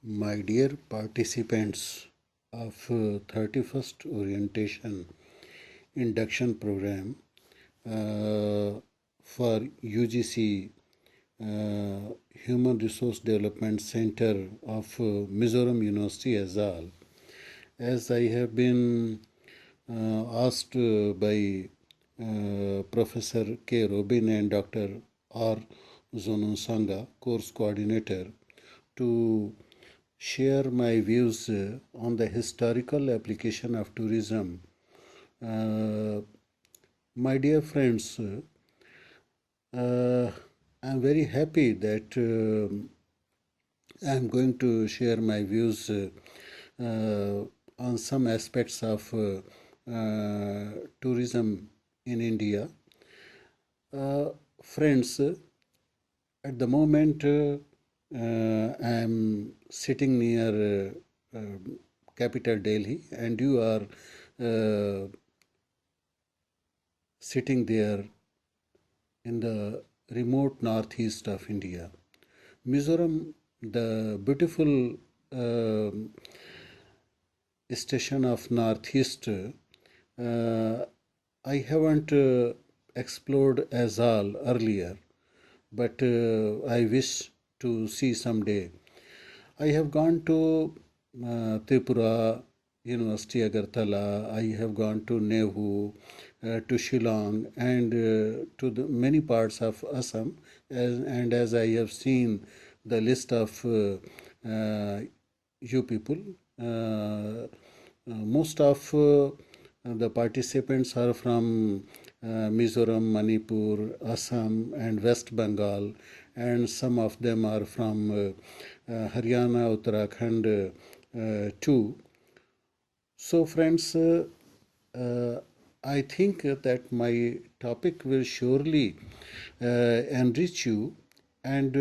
My dear participants of 31st Orientation Induction Program for UGC Human Resource Development Center of Mizoram University, Azad. As I have been asked by Professor K. Robin and Dr. R. Zononsanga, course coordinator, to share my views on the historical application of tourism. Uh, my dear friends, I'm very happy that I'm going to share my views on some aspects of tourism in India. Friends, at the moment, I'm sitting near capital Delhi, and you are uh, sitting there in the remote northeast of India. Mizoram, the beautiful station of northeast, I haven't explored Aizawl earlier, but I wish to see someday. I have gone to Tripura University Agartala. I have gone to Nehu, to Shillong, and to the many parts of Assam. And as I have seen the list of you people, most of the participants are from Mizoram, Manipur, Assam, and West Bengal, and some of them are from Haryana, Uttarakhand too. So, friends, I think that my topic will surely enrich you and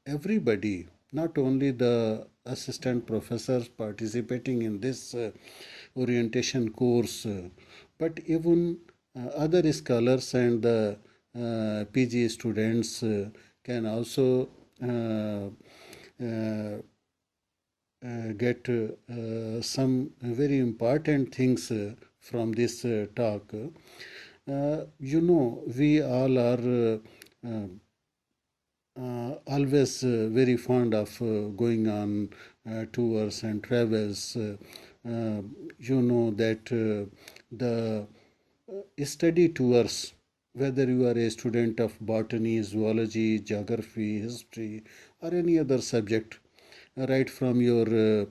everybody, not only the assistant professors participating in this orientation course, but even other scholars and the PG students can also get some very important things from this talk. We all are always very fond of going on tours and travels. You know that the study tours, whether you are a student of botany, zoology, geography, history, or any other subject, right from your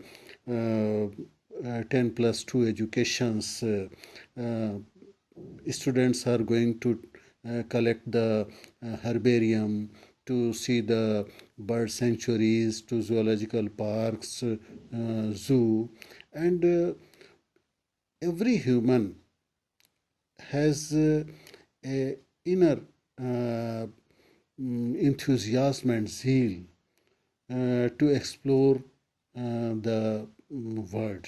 10 plus 2 educations, students are going to collect the herbarium, to see the bird sanctuaries, to zoological parks, zoo, and every human has a inner enthusiasm and zeal to explore the world.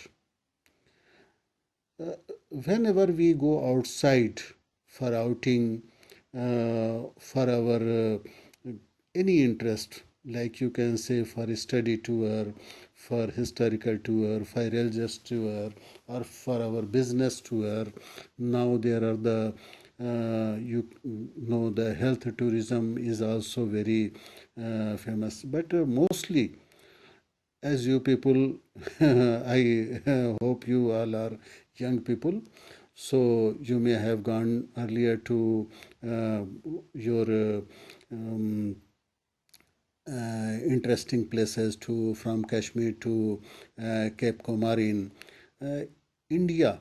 Whenever we go outside for outing, for our any interest, like you can say for a study tour, for historical tour, for religious tour, or for our business tour. Now there are the you know the health tourism is also very famous, but mostly as you people, I hope you all are young people, so you may have gone earlier to your interesting places to from Kashmir to Cape Comorin. India,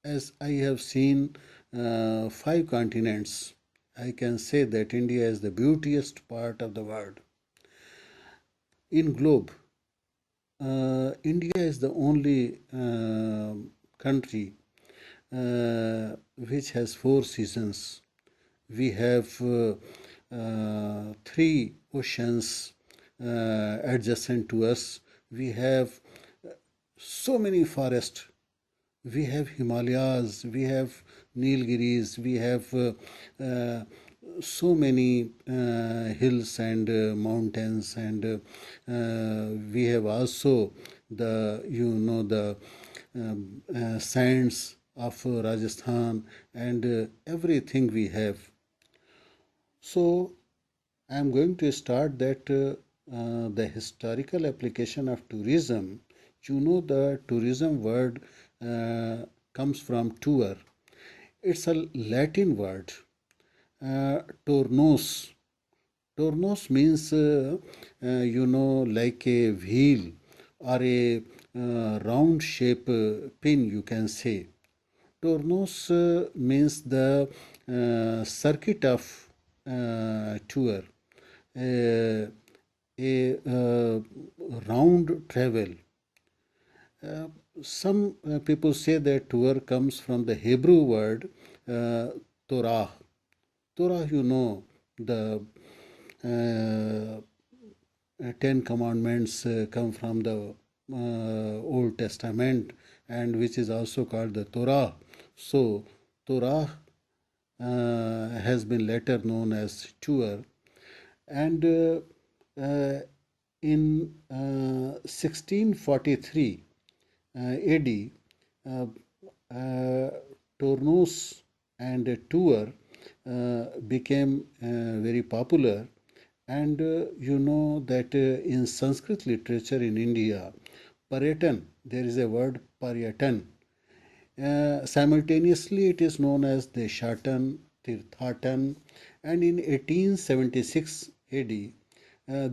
as I have seen five continents, I can say that India is the beautiest part of the world. In globe, India is the only country which has four seasons. We have three oceans adjacent to us. We have so many forests. We have Himalayas, we have Nilgiris, we have so many hills and mountains, and we have also the sands of Rajasthan, and everything we have. So I am going to start that the historical application of tourism. The tourism word comes from tour. It's a Latin word, tornos. Tornos means, like a wheel or a round shape pin, you can say. Tornos means the circuit of tour, uh, a round travel. Uh, some people say that tour comes from the Hebrew word Torah. Torah, the Ten Commandments come from the Old Testament, and which is also called the Torah. So, Torah has been later known as Torah, and in 1643 AD, uh, uh, Tornos and Tour became very popular. And you know that in Sanskrit literature in India, Paryatan, there is a word Paryatan. Simultaneously, it is known as Deshatan, Tirthatan, and in 1876 AD,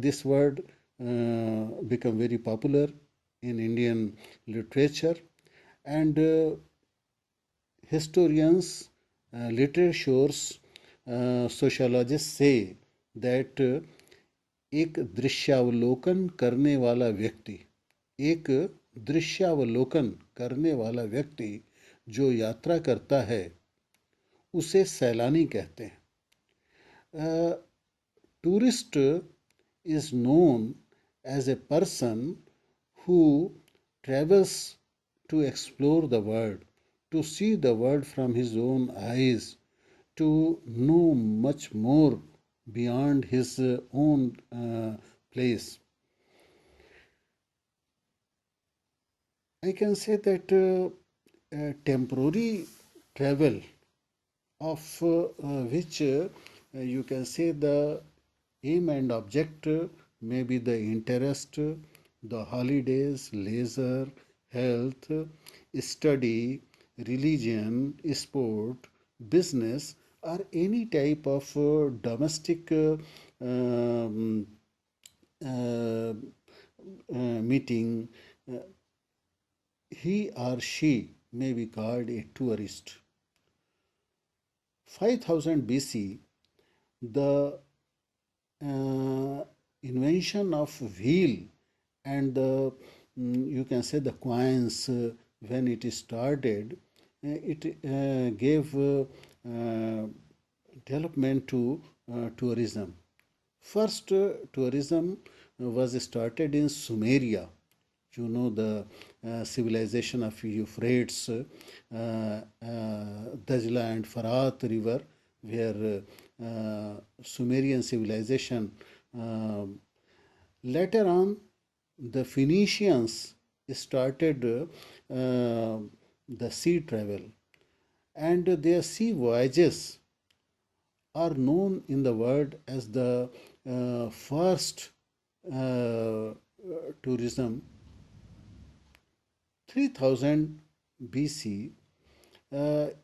this word became very popular in Indian literature, and historians, literatures, sociologists say that एक दृश्यावलोकन करने वाला व्यक्ति एक दृश्यावलोकन करने वाला व्यक्ति जो यात्रा करता है उसे सैलानी कहते हैं. Tourist is known as a person who travels to explore the world, to see the world from his own eyes, to know much more beyond his own place. I can say that temporary travel of which you can say the aim and object may be the interest, the holidays, leisure, health, study, religion, sport, business, or any type of domestic um, uh, meeting, uh, he or she may be called a tourist. 5000 BC, the invention of wheel and the you can say the coins when it started, it gave development to tourism. First, tourism was started in Sumeria. The civilization of Euphrates, Dajla and Farat river, where Sumerian civilization. Later on, the Phoenicians started the sea travel, and their sea voyages are known in the world as the first tourism. 3000 BC,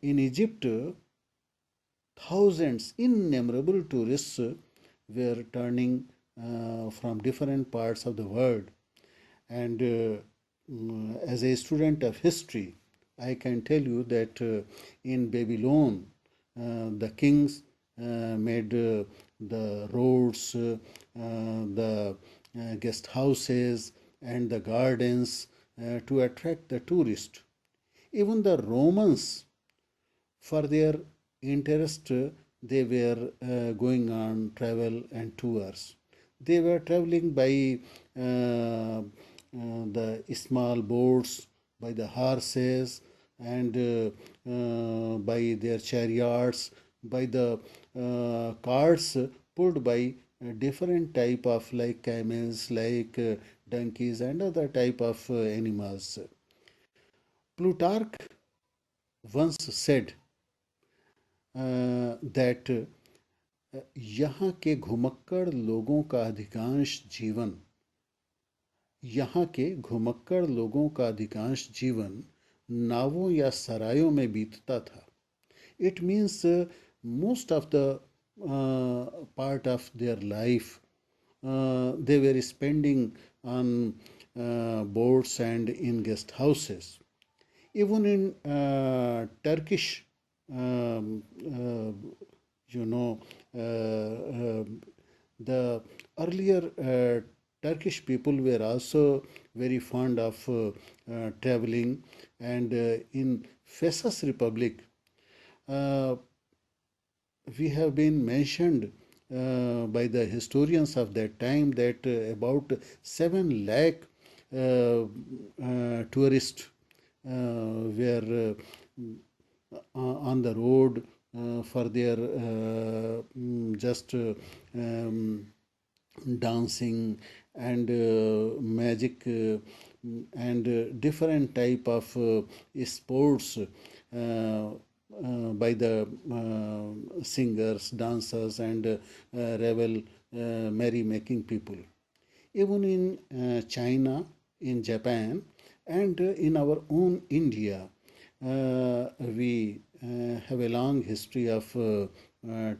in Egypt, thousands, innumerable tourists were turning from different parts of the world. And as a student of history, I can tell you that in Babylon, the kings made the roads, the guest houses, and the gardens to attract the tourist. Even the Romans, for their interest, they were going on travel and tours. They were traveling by the small boats, by the horses, and by their chariots, by the carts pulled by different type of like camels, like donkeys and other type of animals. Plutarch once said that यहाँ के घुमक्कड़ लोगों का अधिकांश जीवन यहाँ के घुमक्कड़ लोगों का अधिकांश जीवन नावों या सरायों में बीतता था. It means most of the part of their life they were spending on boats and in guest houses. Even in Turkish, you know, the earlier Turkish people were also very fond of traveling, and in Fesas Republic, uh, we have been mentioned by the historians of that time that about 7 lakh tourists were on the road for their just dancing and magic and different type of sports by the singers, dancers, and revel merry-making people. Even in China, in Japan, and in our own India, we have a long history of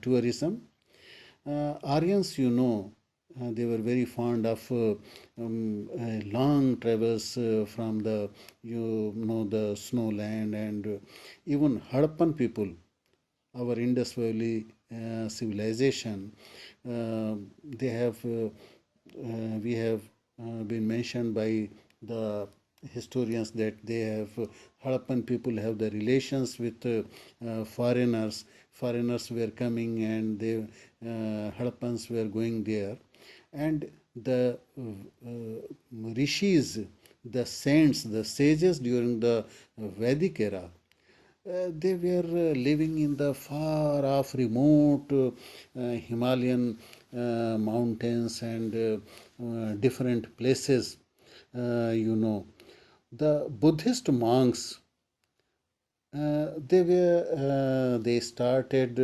tourism. Aryans, they were very fond of long travels from the, the snowland, and even Harappan people, our Indus Valley civilization, they have, we have been mentioned by the historians that they have, Harappan people have the relations with foreigners. Foreigners were coming and they, Harappans were going there. And the rishis, the saints, the sages during the Vedic era, they were living in the far off, remote Himalayan mountains and different places. The Buddhist monks, they started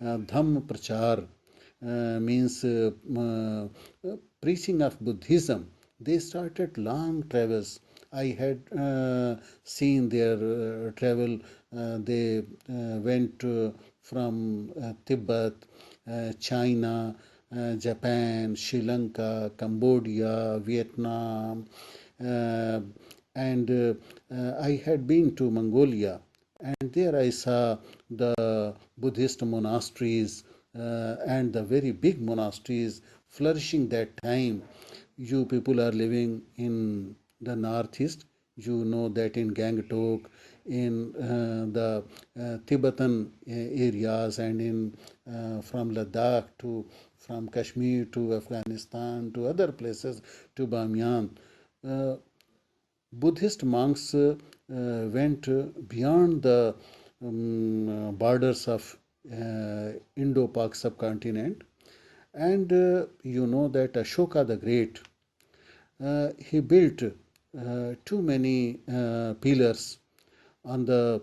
Dham Prachar, means preaching of Buddhism. They started long travels. I had seen their travel. They went from Tibet, China, Japan, Sri Lanka, Cambodia, Vietnam, and I had been to Mongolia, and there I saw the Buddhist monasteries and the very big monasteries flourishing that time. You people are living in the northeast. You know that in Gangtok, in the Tibetan areas, and in from Ladakh to from Kashmir to Afghanistan to other places to Bamyan. Uh, Buddhist monks went beyond the borders of Indo-Pak subcontinent, and you know that Ashoka the Great, he built too many pillars on the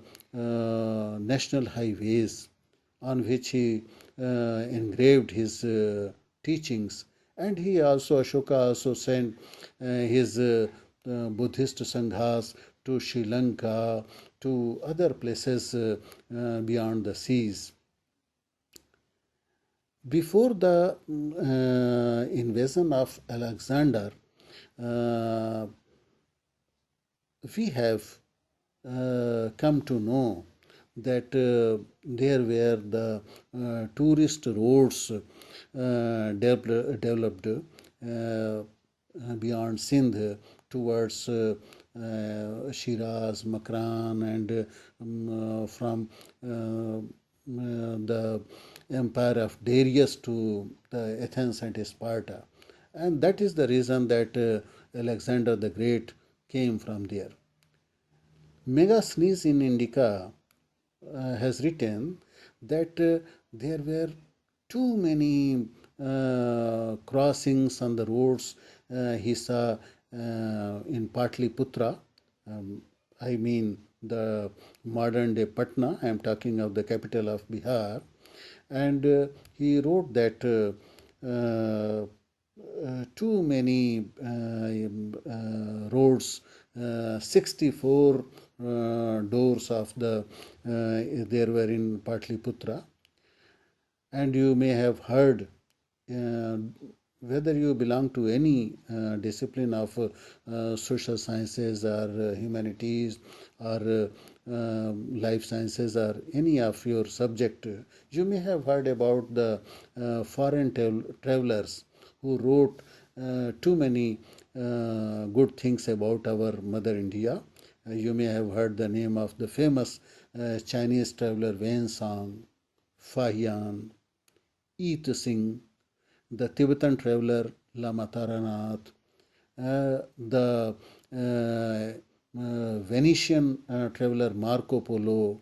national highways on which he engraved his teachings. And he also, Ashoka also sent his Buddhist sanghas to Sri Lanka, to other places beyond the seas. Before the invasion of Alexander, uh, we have come to know that there were the tourist roads developed beyond Sindh towards Shiraz, Makran, and from the empire of Darius to the Athens and Sparta. And that is the reason that Alexander the Great came from there. Megasthenes in Indica has written that There were too many crossings on the roads. He saw in Patliputra, um, I mean the modern day Patna, I am talking of the capital of Bihar, and he wrote that too many roads, 64 doors of the there were in Patliputra, and you may have heard uh, whether you belong to any discipline of social sciences or humanities or life sciences or any of your subject, you may have heard about the foreign travelers who wrote too many good things about our mother India. You may have heard the name of the famous Chinese traveler Wen Song, Fahian, Eat Singh, the Tibetan traveler Lama Taranath, the Venetian traveler Marco Polo,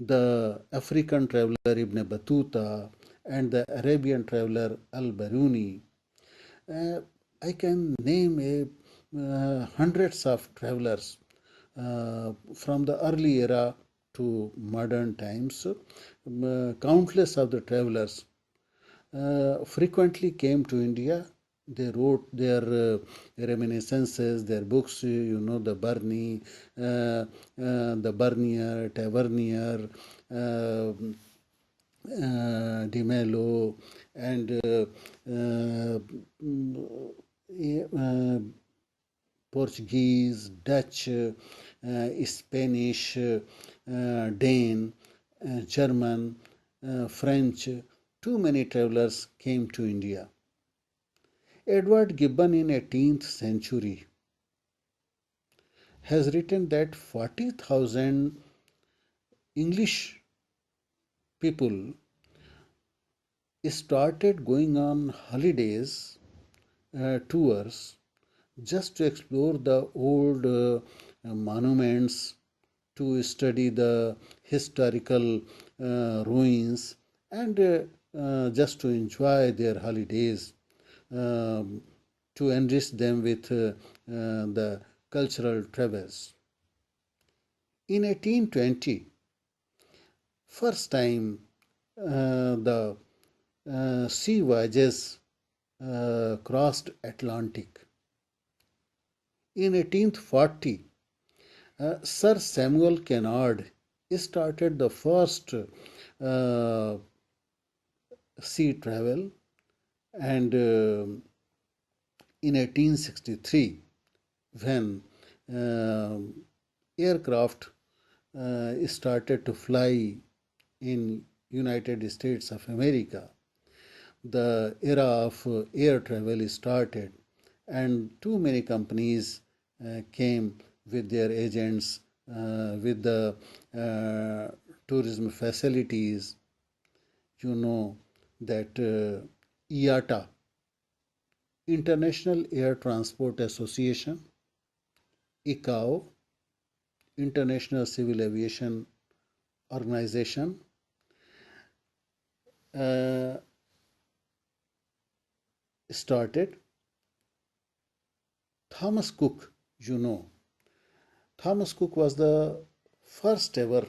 the African traveler Ibn Battuta, and the Arabian traveler Al Baruni. Uh, I can name hundreds of travelers from the early era to modern times. Countless of the travelers frequently came to India. They wrote their reminiscences, their books, the Barney, the Bernier, Tavernier, Di Mello, and Portuguese, Dutch, Spanish, Dane, German, French. Too many travelers came to India. Edward Gibbon in 18th century has written that 40,000 English people started going on holidays, tours, just to explore the old monuments, to study the historical ruins, and just to enjoy their holidays, um, to enrich them with the cultural travels. In 1820, first time the sea voyages crossed Atlantic. In 1840, Sir Samuel Cunard started the first sea travel, and in 1863, when uh, aircraft started to fly in United States of America, the era of air travel started, and too many companies came with their agents, with the tourism facilities. You know that IATA, International Air Transport Association, ICAO, International Civil Aviation Organization, uh, started. Thomas Cook, you know, Thomas Cook was the first ever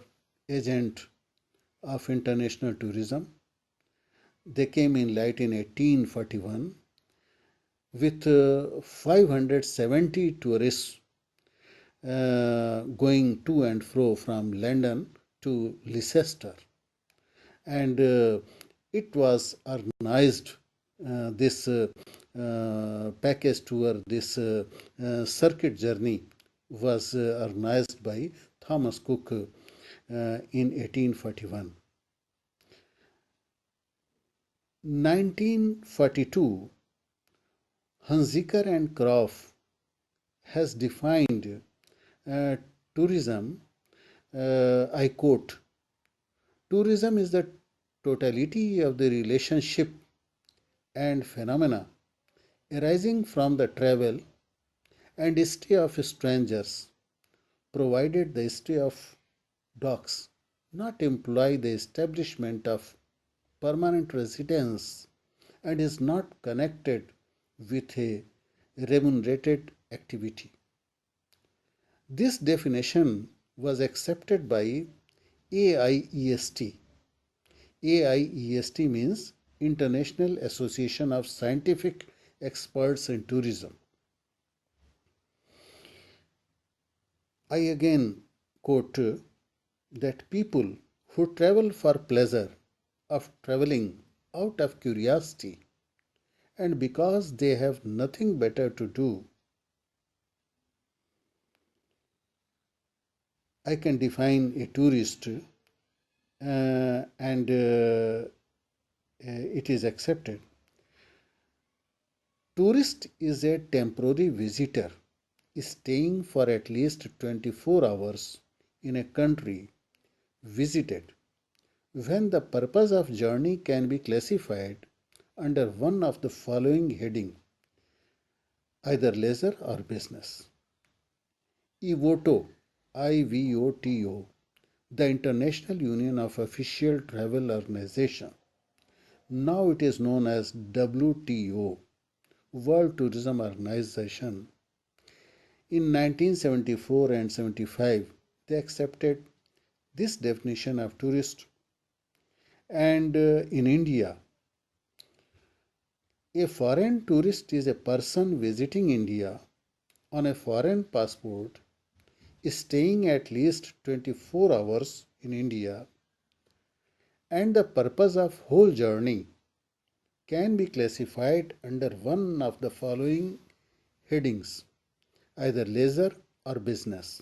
agent of international tourism. They came in light in 1841 with 570 tourists going to and fro from London to Leicester. And it was organized, this package tour, this circuit journey was organized by Thomas Cook in 1841. 1942, Hunziker and Croft has defined uh, tourism, I quote, tourism is the totality of the relationship and phenomena arising from the travel and history of strangers, provided the history of dogs not imply the establishment of permanent residence and is not connected with a remunerated activity. This definition was accepted by AIEST. AIEST means International Association of Scientific Experts in Tourism. I again quote that people who travel for pleasure of traveling out of curiosity and because they have nothing better to do. I can define a tourist and it is accepted. Tourist is a temporary visitor staying for at least 24 hours in a country visited when the purpose of journey can be classified under one of the following heading, either leisure or business. IVOTO, IVOTO, the International Union of Official Travel Organization. Now it is known as WTO, World Tourism Organization. In 1974 and 75, they accepted this definition of tourist. And in India, a foreign tourist is a person visiting India on a foreign passport, staying at least 24 hours in India, and the purpose of whole journey can be classified under one of the following headings, either leisure or business.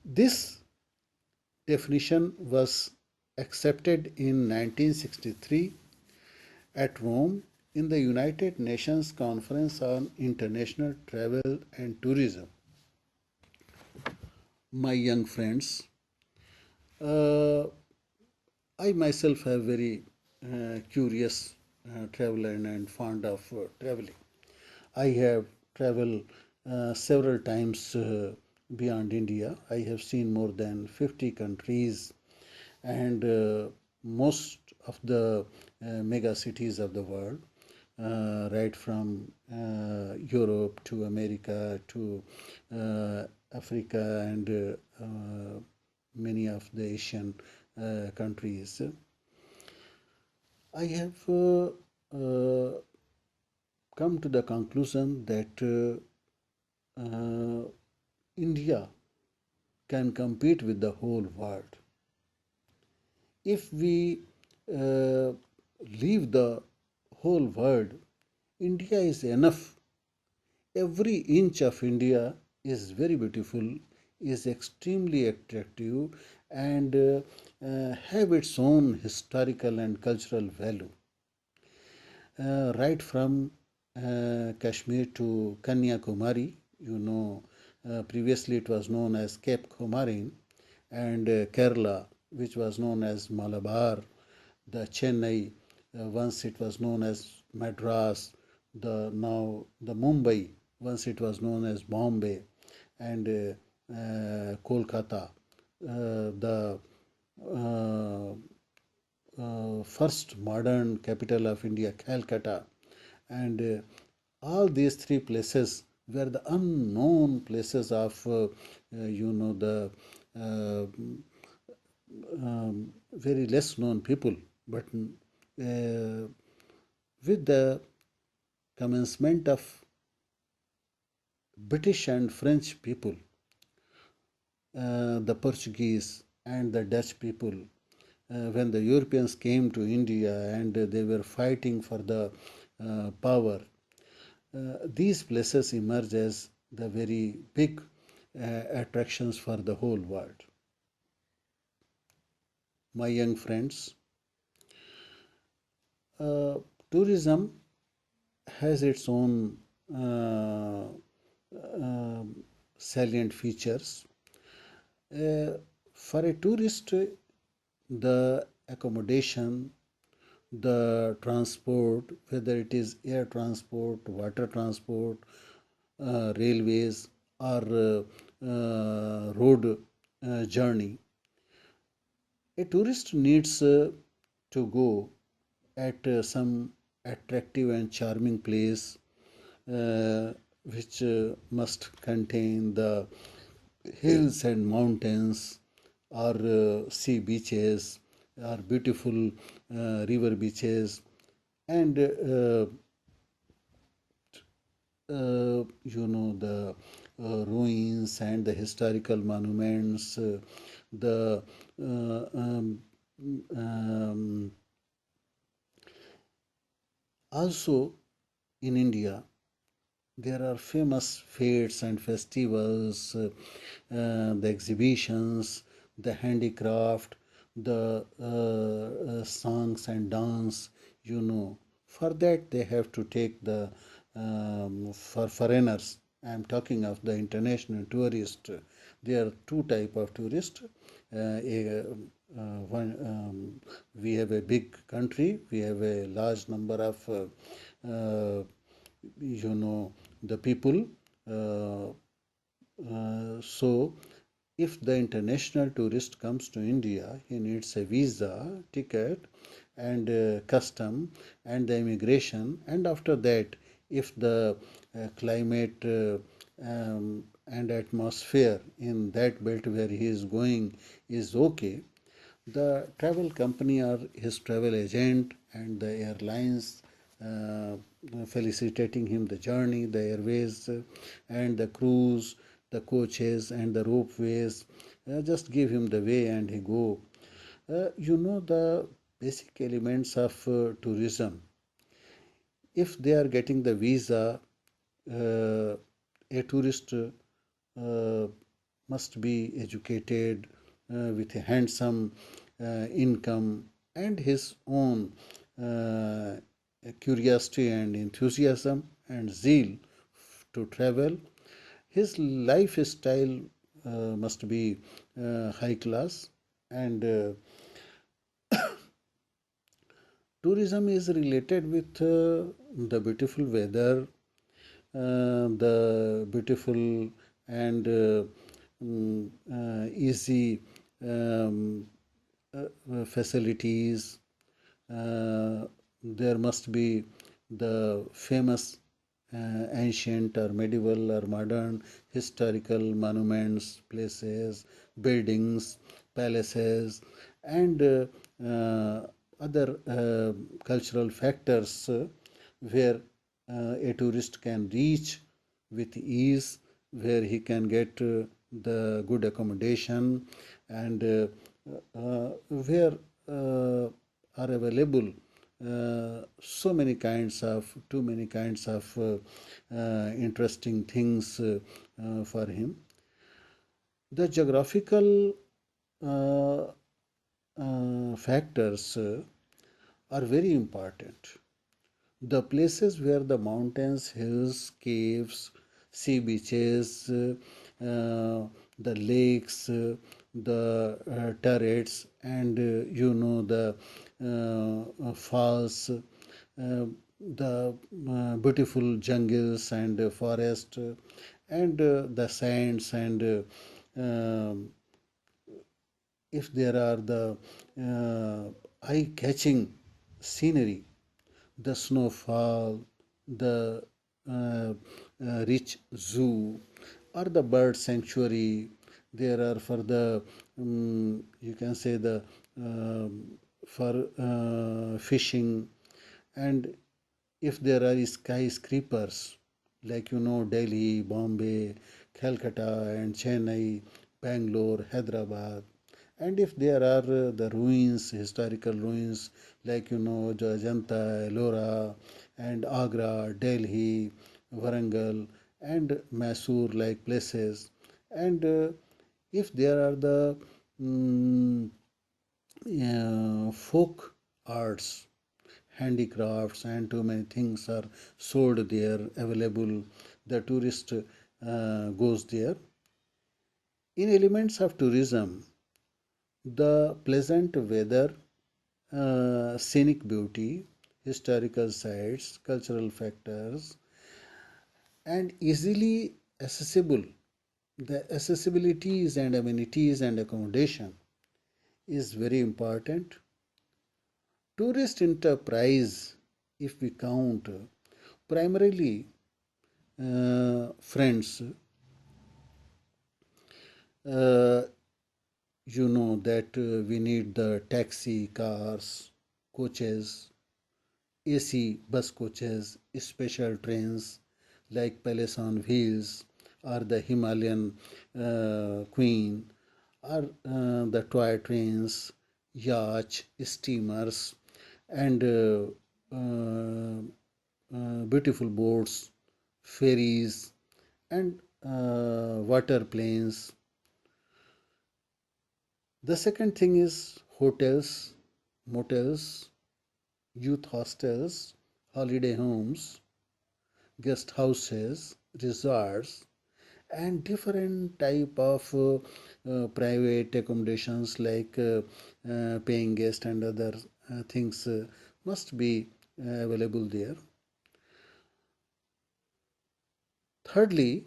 This definition was accepted in 1963 at Rome in the United Nations Conference on International Travel and Tourism. My young friends, uh, I myself am very curious traveler and fond of traveling. I have traveled several times beyond India. I have seen more than 50 countries and most of the mega cities of the world, right from Europe to America to Africa and many of the Asian countries. I have come to the conclusion that India can compete with the whole world. If we leave the whole world, India is enough. Every inch of India is very beautiful, is extremely attractive, and have its own historical and cultural value. Right from Kashmir to Kanyakumari, previously it was known as Cape Comorin, and Kerala, which was known as Malabar, the Chennai, once it was known as Madras, now the Mumbai, once it was known as Bombay, and Kolkata, the first modern capital of India, Calcutta, and all these three places were the unknown places of, the uh, very less known people. But with the commencement of British and French people, the Portuguese and the Dutch people, when the Europeans came to India and they were fighting for the power, these places emerge as the very big attractions for the whole world. My young friends, tourism has its own salient features. For a tourist, the accommodation, the transport, whether it is air transport, water transport, railways, or road journey, A tourist needs to go at some attractive and charming place which must contain the hills and mountains or sea beaches or beautiful river beaches and the ruins and the historical monuments the um, also in India there are famous fairs and festivals, the exhibitions, the handicraft, the songs and dance. For that they have to take the for foreigners. I am talking of the international tourist. There are two type of tourist. One, we have a big country. We have a large number of you know the people so if the international tourist comes to India, he needs a visa, ticket, and custom, and the immigration. And after that, if the climate and atmosphere in that belt where he is going is okay, the travel company or his travel agent and the airlines felicitating him the journey, the airways and the cruise, the coaches and the ropeways, just give him the way and he go. The basic elements of tourism. If they are getting the visa, a tourist must be educated with a handsome income and his own uh, curiosity and enthusiasm and zeal to travel. His lifestyle must be high class and tourism is related with the beautiful weather, the beautiful and easy facilities. There must be the famous ancient or medieval or modern historical monuments, places, buildings, palaces, and other cultural factors where a tourist can reach with ease, where he can get the good accommodation and where are available too many kinds of interesting things for him. The geographical uh, factors are very important. The places where the mountains, hills, caves, sea beaches, the lakes, the turrets, and the falls, the beautiful jungles and forest, and the sands, and um, if there are the eye-catching scenery, the snowfall, the rich zoo, or the bird sanctuary. There are for the you can say the for fishing, and if there are skyscrapers like Delhi, Bombay, Calcutta, and Chennai, Bangalore, Hyderabad, and if there are the ruins, historical ruins like the Ajanta, Ellora, and Agra, Delhi, Varangal, and Mysore like places, and if there are the mm, folk arts, handicrafts, and too many things are sold there, available. The tourist goes there. In elements of tourism, the pleasant weather, scenic beauty, historical sites, cultural factors, and easily accessible, the accessibilities and amenities and accommodation is very important. Tourist enterprise, if we count, primarily friends, uh, you know that we need the taxi, cars, coaches, AC bus coaches, special trains like Palace on Wheels or the Himalayan Queen or the toy trains, yachts, steamers, and beautiful boats, ferries, and water planes. The second thing is hotels, motels, youth hostels, holiday homes, guest houses, resorts, and different type of private accommodations like paying guest and other things must be available there. Thirdly,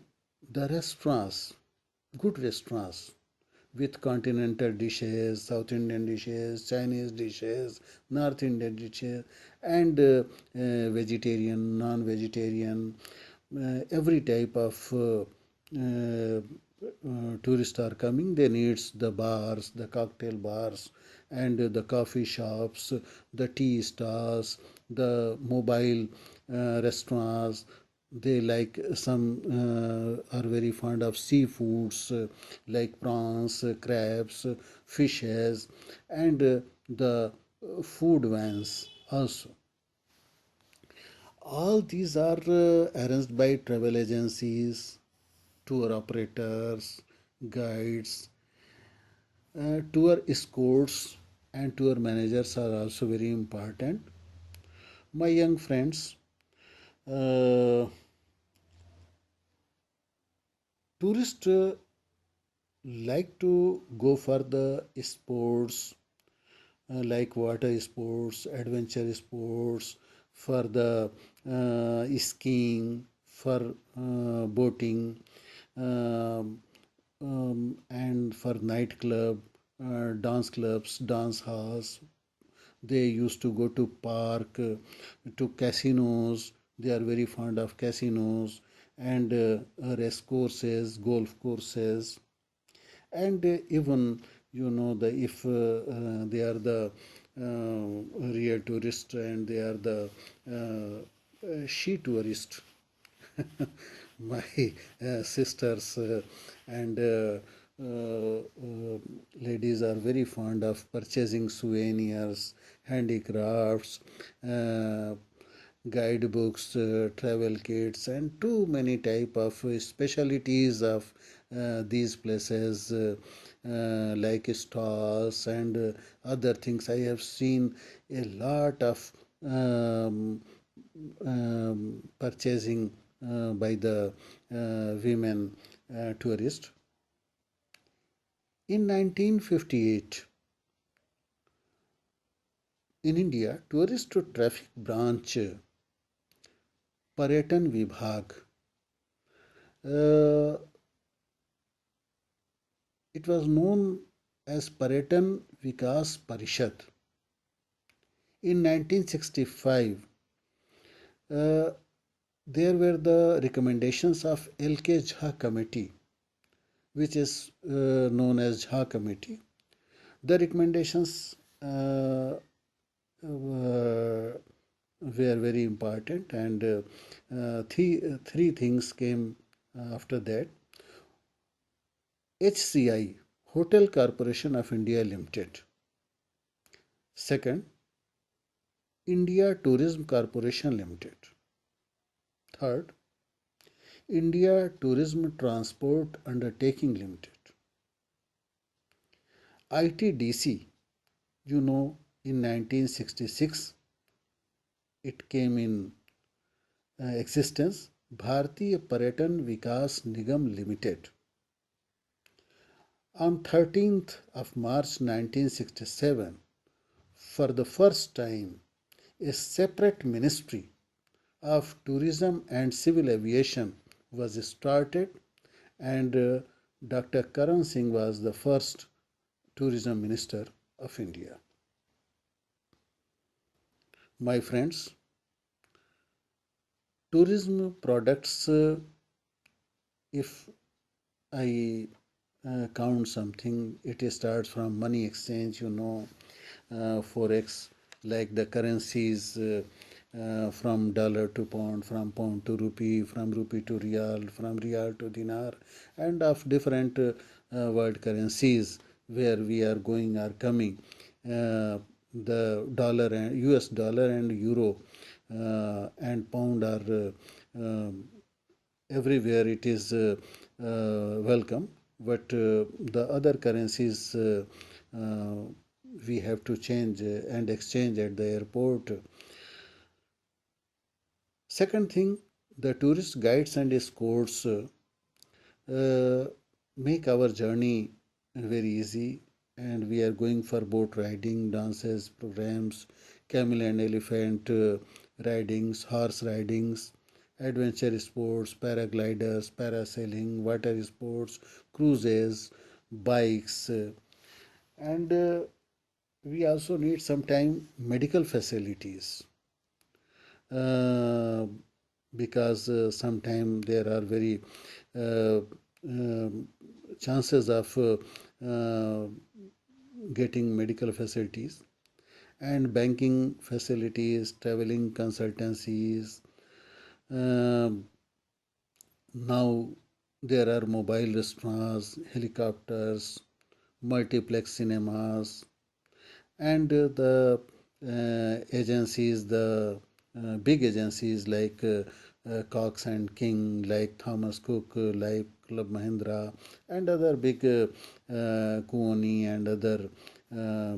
the restaurants, good restaurants with continental dishes, South Indian dishes, Chinese dishes, North Indian dishes, and vegetarian, non-vegetarian, every type of tourists are coming. They needs the bars, the cocktail bars, and the coffee shops, the tea stalls, the mobile restaurants. They like some are very fond of seafoods like prawns, crabs, fishes, and the food vans also. All these are arranged by travel agencies, tour operators, guides, tour escorts, and tour managers are also very important. My young friends, uh, tourists like to go for the sports like water sports, adventure sports, for the skiing, for boating, um, and for nightclub, dance clubs, dance halls. They used to go to park, to casinos. They are very fond of casinos and race courses, golf courses, and even the if they are the real tourist and they are the she tourist. My sisters and ladies are very fond of purchasing souvenirs, handicrafts, uh, guidebooks, travel kits, and too many type of specialities of these places, like stalls and other things. I have seen a lot of purchasing by the women tourists. In 1958, in India, tourist traffic branch Paratan Vibhag, uh, it was known as Paratan Vikas Parishad. In 1965, uh, there were the recommendations of L.K. Jha Committee, which is known as Jha Committee. The recommendations were very important, and three things came after that. HCI, Hotel Corporation of India Limited. Second, India Tourism Corporation Limited. Third, India Tourism Transport Undertaking Limited. ITDC, in 1966 it came in existence. Bharatiya Paratan Vikas Nigam Limited. On 13th of March 1967, for the first time, a separate ministry of tourism and civil aviation was started, and Dr. Karan Singh was the first tourism minister. of India. My friends, tourism products, if I count something, it starts from money exchange, forex, like the currencies from dollar to pound, from pound to rupee, from rupee to real, from real to dinar, and of different world currencies where we are going or coming. The dollar and US dollar and euro and pound are everywhere it is welcome, but the other currencies uh, we have to change and exchange at the airport. Second thing, the tourist guides and escorts uh, make our journey very easy, and we are going for boat riding, dances, programs, camel and elephant ridings, horse ridings, adventure sports, paragliders, parasailing, water sports, cruises, bikes, and we also need sometime medical facilities uh, because sometimes there are very uh, um chances of getting medical facilities and banking facilities, traveling consultancies. Um Now there are mobile restaurants, helicopters, multiplex cinemas, and the agencies, the big agencies like Cox and King, like Thomas Cook, like Club Mahindra, and other big Kuoni and other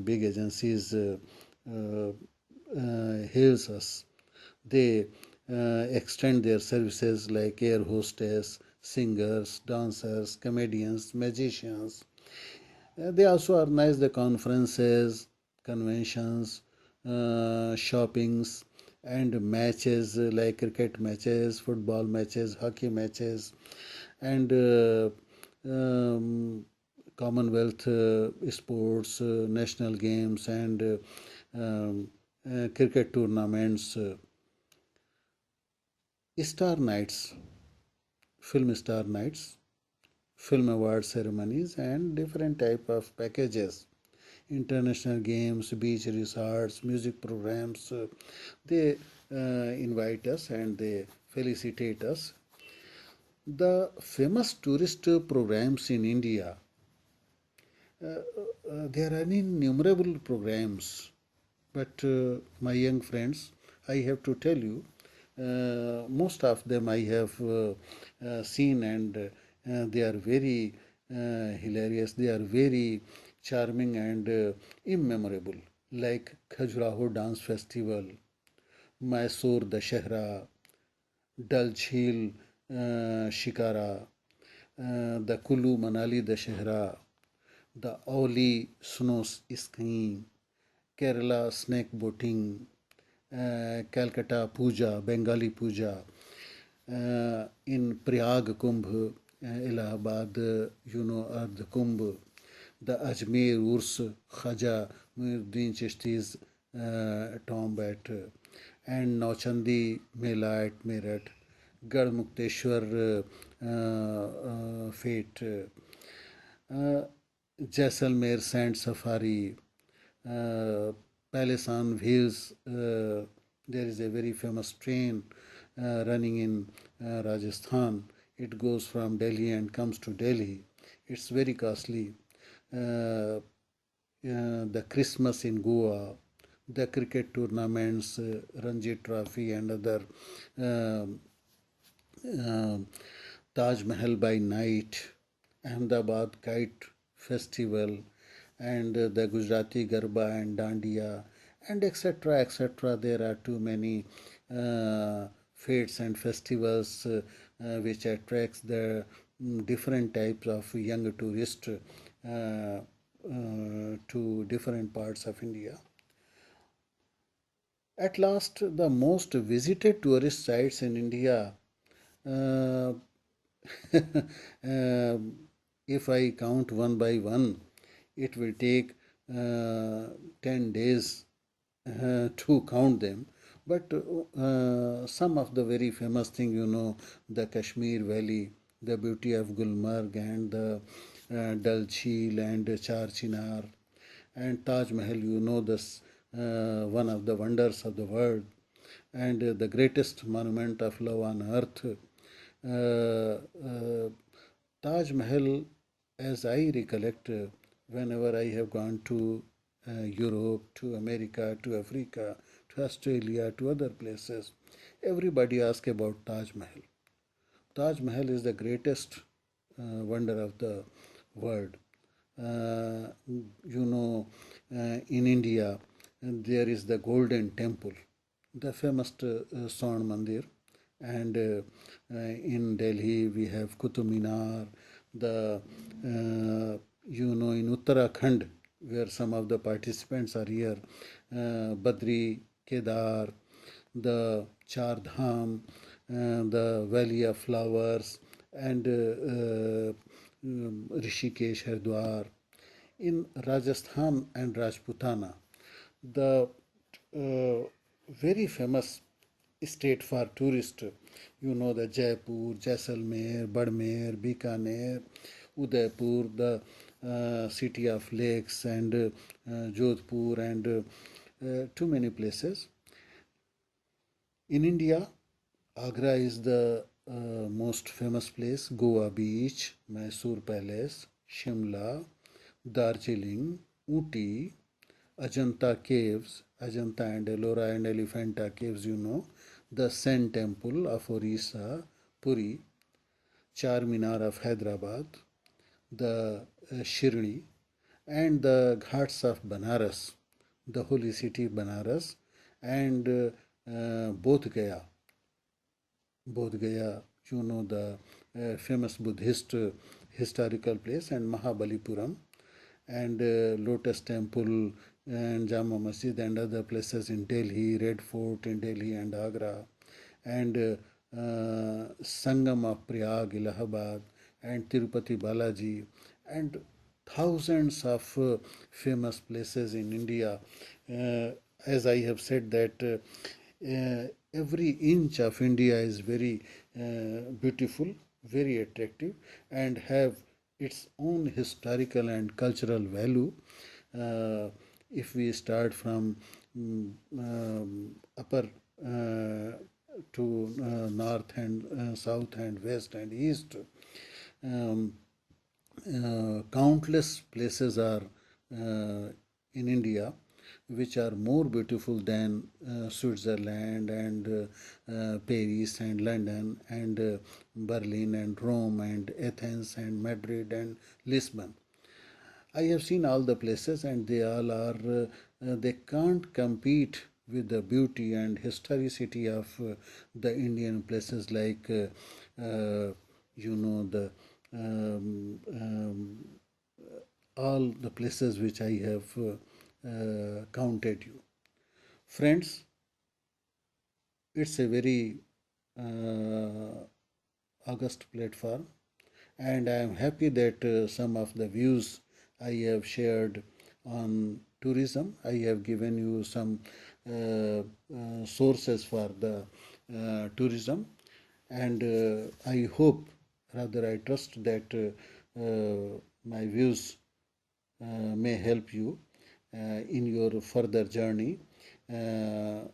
big agencies uh, hails us. They extend their services like air hostess, singers, dancers, comedians, magicians. They also organize the conferences, conventions, shoppings, and matches like cricket matches, football matches, hockey matches, and Commonwealth sports, national games, and cricket tournaments, star nights, film star nights, film award ceremonies, and different type of packages, international games, beach resorts, music programs. They invite us and they felicitate us. The famous tourist programs in India, there are innumerable programs, but my young friends, I have to tell you, most of them I have seen, and they are very hilarious. They are very charming and immemorable, like Khajuraho Dance Festival, Mysore Dashehra, Dal Jheel Shikara, the Kulu Manali Dashehra, the Oli snow skiing, Kerala snake boating, Calcutta Puja, Bengali Puja, in Prayag Kumbh, Allahabad, Ardh Kumbh, the Ajmer Urs Khaja Muhyiddin Chishti's tomb at, and Nauchandi Mela at Meerut, Gad Mukteshwar fete, uh, Jaisalmer Sand Safari, uh, Palace on Wheels. There is a very famous train running in Rajasthan. It goes from Delhi and comes to Delhi. It's very costly. The Christmas in Goa, the cricket tournaments, Ranji Trophy, and other um um Taj Mahal by night, Ahmedabad Kite Festival, and the Gujarati Garba and Dandiya, and etc. etc. There are too many fates and festivals which attracts the different types of young tourists to different parts of India. At last, the most visited tourist sites in India, uh, if I count one by one, it will take 10 days to count them. But some of the very famous thing, the Kashmir Valley, the beauty of Gulmarg, and the Dal Jheel and Char Chinar, and Taj Mahal, this one of the wonders of the world, and the greatest monument of love on earth. Taj Mahal, as I recollect, whenever I have gone to Europe, to America, to Africa, to Australia, to other places, everybody asks about Taj Mahal. Taj Mahal is the greatest wonder of the world. Uh, in India, there is the Golden Temple, the famous Swan Mandir, and in Delhi we have Qutub Minar, the in Uttarakhand, where some of the participants are here, Badri, Kedar, the Char Dham, the Valley of Flowers, and Rishikesh, Haridwar. In Rajasthan and Rajputana, the very famous state for tourists, the Jaipur, Jaisalmer, Badmer, Bikaner, Udaipur, the city of lakes, and Jodhpur, and too many places. In India, Agra is the most famous place, Goa Beach, Mysore Palace, Shimla, Darjeeling, Ooty, Ajanta Caves, Ajanta and Ellora and Elephanta Caves, the Sun Temple of Orissa, Puri, Charminar of Hyderabad, the Shirdi, and the Ghats of Banaras, the holy city Banaras, and Bodh Gaya. Bodh Gaya, the famous Buddhist historical place, and Mahabalipuram, and Lotus Temple, and Jama Masjid, and other places in Delhi, Red Fort in Delhi and Agra, and Sangam of Prayag, Allahabad, and Tirupati Balaji, and thousands of famous places in India. As I have said that every inch of India is very beautiful, very attractive, and have its own historical and cultural value. If we start from upper to north and south and west and east, um, countless places are in India which are more beautiful than Switzerland and Paris and London and Berlin and Rome and Athens and Madrid and Lisbon. I have seen all the places, and they all are, they can't compete with the beauty and historicity of the Indian places like, the all the places which I have counted you. Friends, it's a very august platform, and I am happy that some of the views I have shared on tourism, I have given you some sources for the tourism, and I hope, rather, I trust that my views may help you in your further journey. Uh,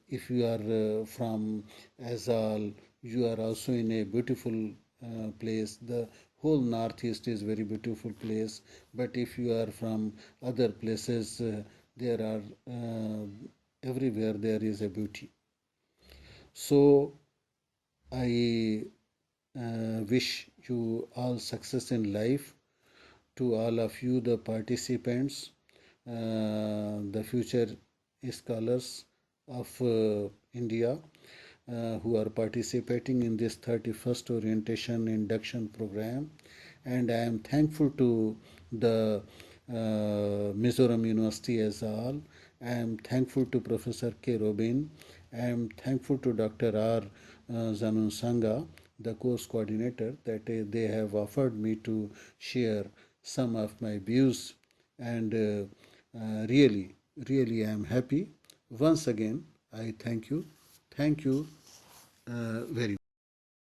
if you are from Azal, you are also in a beautiful place. The whole northeast is very beautiful place. But if you are from other places, there are everywhere there is a beauty. So I wish you all success in life. To all of you, the participants, the future scholars of India who are participating in this 31st orientation induction program. And I am thankful to the Mizoram University Aizawl. I am thankful to Professor K. Robin. I am thankful to Dr. R. Zanun Sangha, the course coordinator, that they have offered me to share some of my views and Really I am happy. Once again, I thank you. Thank you very